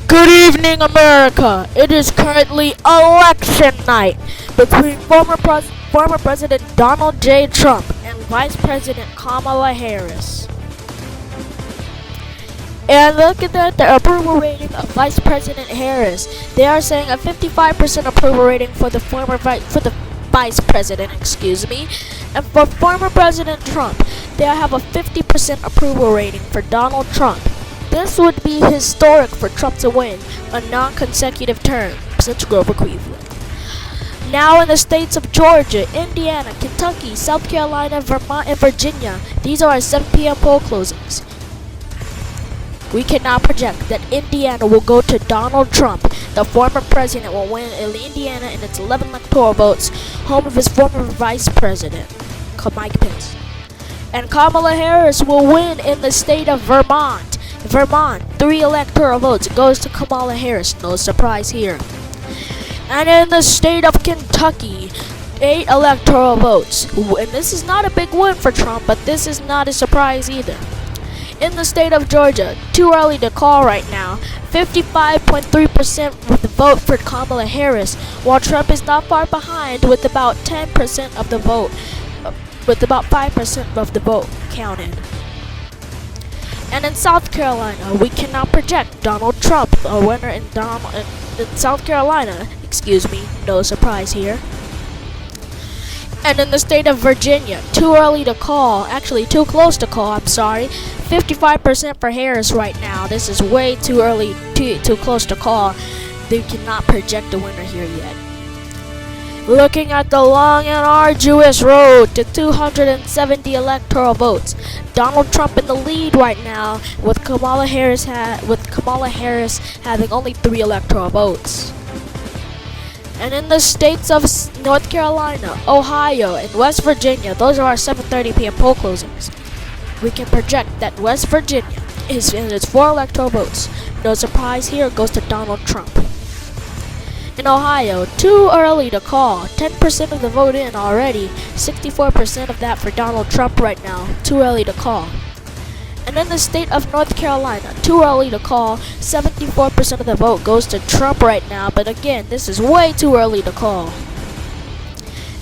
Good evening, America. It is currently election night between former President Donald J. Trump and Vice President Kamala Harris. And looking at the approval rating of Vice President Harris, they are saying a 55% approval rating for the Vice President, and for former President Trump, they have a 50% approval rating for Donald Trump. This would be historic for Trump to win a non-consecutive term since Grover Cleveland. Now in the states of Georgia, Indiana, Kentucky, South Carolina, Vermont, and Virginia, these are our 7 p.m. poll closings. We can now project that Indiana will go to Donald Trump. The former president will win Indiana in its 11 electoral votes, home of his former vice president, Mike Pence. And Kamala Harris will win in the state of Vermont. 3 electoral votes goes to Kamala Harris, no surprise here. And in the state of Kentucky, 8 electoral votes. And this is not a big win for Trump, but this is not a surprise either. In the state of Georgia, too early to call right now, 55.3% of the vote for Kamala Harris, while Trump is not far behind with about 10% of the vote, with about 5% of the vote counted. And in South Carolina, we cannot project Donald Trump a winner in South Carolina, no surprise here. And in the state of Virginia, too early to call, actually too close to call, 55% for Harris right now. This is way too early, too close to call. They cannot project a winner here yet. Looking at the long and arduous road to 270 electoral votes, Donald Trump in the lead right now, with Kamala Harris having only 3 electoral votes. And in the states of North Carolina, Ohio, and West Virginia, those are our 7:30 p.m. poll closings. We can project that West Virginia is in its 4 electoral votes. No surprise here, it goes to Donald Trump. In Ohio, too early to call. 10% of the vote in already. 64% of that for Donald Trump right now. Too early to call. And in the state of North Carolina, too early to call. 74% of the vote goes to Trump right now. But again, this is way too early to call.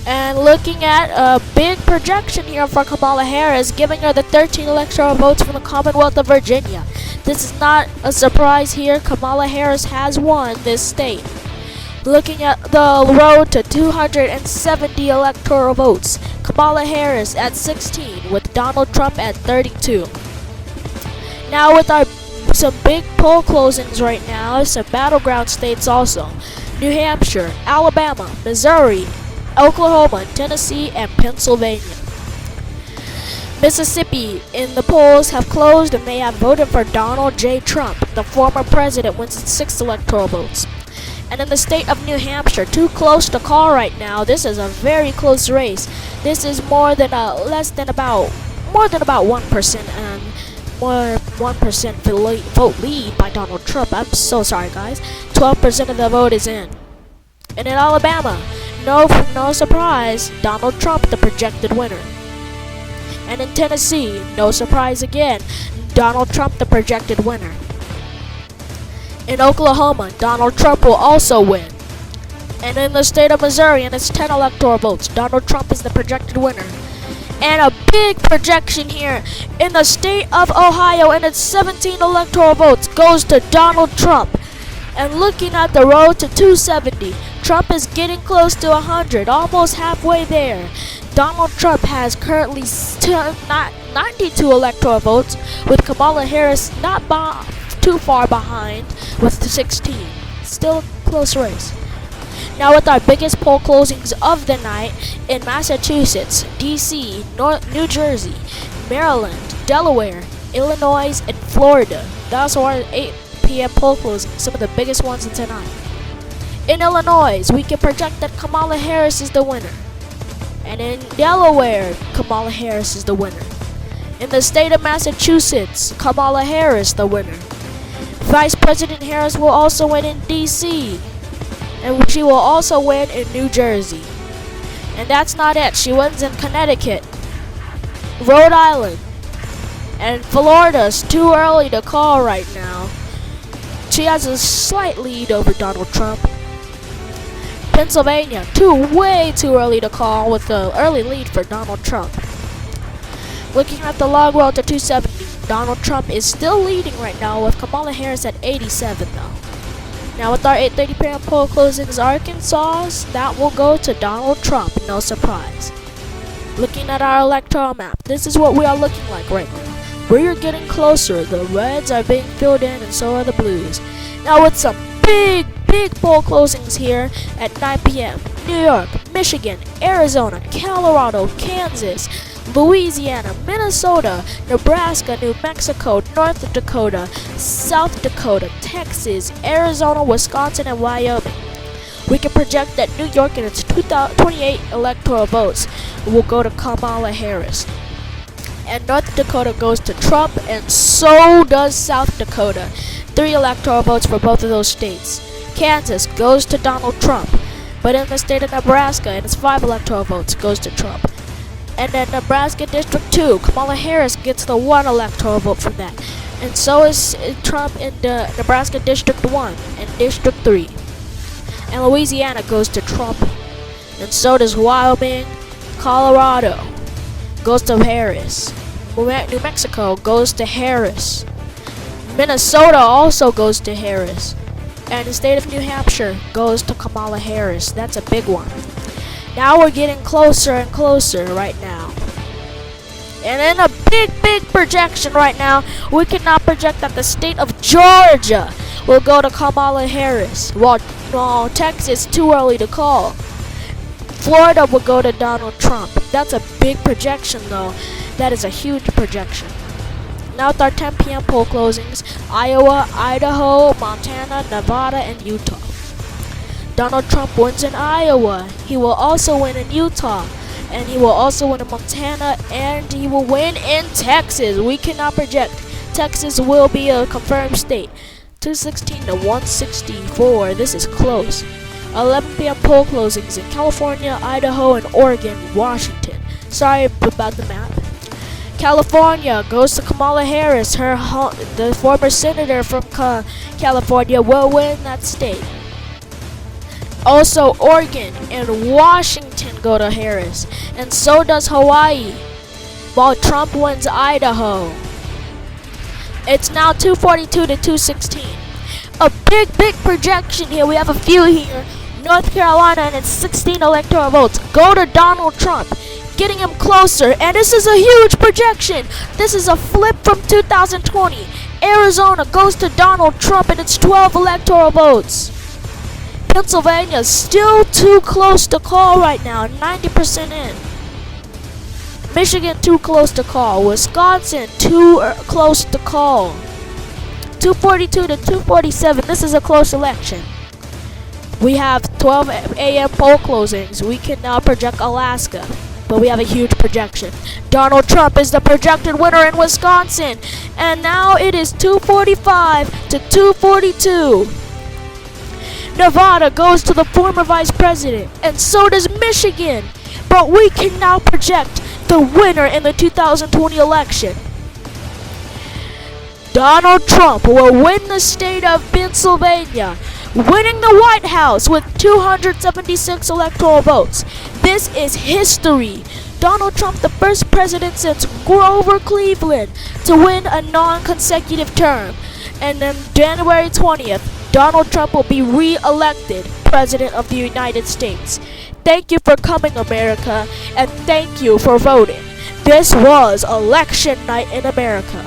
And looking at a big projection here for Kamala Harris, giving her the 13 electoral votes from the Commonwealth of Virginia. This is not a surprise here. Kamala Harris has won this state. Looking at the road to 270 electoral votes, Kamala Harris at 16 with Donald Trump at 32. Now with some big poll closings right now, some battleground states also. New Hampshire, Alabama, Missouri, Oklahoma, Tennessee, and Pennsylvania. Mississippi in the polls have closed and they have voted for Donald J. Trump. The former president wins its 6 electoral votes. And in the state of New Hampshire, too close to call right now. This is a very close race. This is more than about 1% and more 1% vote lead by Donald Trump. I'm so sorry, guys. 12% of the vote is in. And in Alabama, no surprise, Donald Trump the projected winner. And in Tennessee, no surprise again, Donald Trump the projected winner. In Oklahoma, Donald Trump will also win. And in the state of Missouri, and its 10 electoral votes, Donald Trump is the projected winner. And a big projection here in the state of Ohio, and its 17 electoral votes goes to Donald Trump. And looking at the road to 270, Trump is getting close to 100, almost halfway there. Donald Trump has currently 92 electoral votes, with Kamala Harris not too far behind with 16. Still a close race. Now with our biggest poll closings of the night in Massachusetts, DC, New Jersey, Maryland, Delaware, Illinois, and Florida. Those are our 8 p.m. poll closings, some of the biggest ones in tonight. In Illinois, we can project that Kamala Harris is the winner. And in Delaware, Kamala Harris is the winner. In the state of Massachusetts, Kamala Harris the winner. Vice President Harris will also win in D.C. and she will also win in New Jersey. And that's not it. She wins in Connecticut, Rhode Island, and Florida's too early to call right now. She has a slight lead over Donald Trump. Pennsylvania, way too early to call with the early lead for Donald Trump. Looking at the log roll to 270, Donald Trump is still leading right now with Kamala Harris at 87 though. Now with our 8:30 p.m. poll closings, Arkansas, that will go to Donald Trump, no surprise. Looking at our electoral map, this is what we are looking like right now. We are getting closer. The reds are being filled in and so are the blues. Now with some big poll closings here at 9 p.m. New York, Michigan, Arizona, Colorado, Kansas, Louisiana, Minnesota, Nebraska, New Mexico, North Dakota, South Dakota, Texas, Arizona, Wisconsin, and Wyoming. We can project that New York and its 28 electoral votes will go to Kamala Harris. And North Dakota goes to Trump, and so does South Dakota. 3 electoral votes for both of those states. Kansas goes to Donald Trump, but in the state of Nebraska, and its 5 electoral votes goes to Trump. And then Nebraska District 2, Kamala Harris gets the 1 electoral vote from that. And so is Trump in the Nebraska District 1 and District 3. And Louisiana goes to Trump. And so does Wyoming, Colorado goes to Harris. New Mexico goes to Harris. Minnesota also goes to Harris. And the state of New Hampshire goes to Kamala Harris. That's a big one. Now we're getting closer and closer right now. And in a big projection right now, we cannot project that the state of Georgia will go to Kamala Harris. While Texas, too early to call. Florida will go to Donald Trump. That's a big projection though. That is a huge projection. Now with our 10 p.m. poll closings, Iowa, Idaho, Montana, Nevada, and Utah. Donald Trump wins in Iowa. He will also win in Utah. And he will also win in Montana. And he will win in Texas. We cannot project. Texas will be a confirmed state. 216 to 164. This is close. 11 p.m. poll closings in California, Idaho, and Oregon, Washington. Sorry about the map. California goes to Kamala Harris. The former senator from California will win that state. Also, Oregon and Washington go to Harris. And so does Hawaii, while Trump wins Idaho. It's now 242 to 216. A big projection here. We have a few here. North Carolina and its 16 electoral votes go to Donald Trump, getting him closer. And this is a huge projection. This is a flip from 2020. Arizona goes to Donald Trump and its 12 electoral votes. Pennsylvania is still too close to call right now, 90% in. Michigan too close to call. Wisconsin too close to call. 242 to 247. This is a close election. We have 12 a.m. poll closings. We can now project Alaska, but we have a huge projection. Donald Trump is the projected winner in Wisconsin, and now it is 245 to 242. Nevada goes to the former vice president, and so does Michigan. But we can now project the winner in the 2020 election. Donald Trump will win the state of Pennsylvania, winning the White House with 276 electoral votes. This is history. Donald Trump, the first president since Grover Cleveland to win a non-consecutive term. And then January 20th, Donald Trump will be re-elected President of the United States. Thank you for coming, America, and thank you for voting. This was Election Night in America.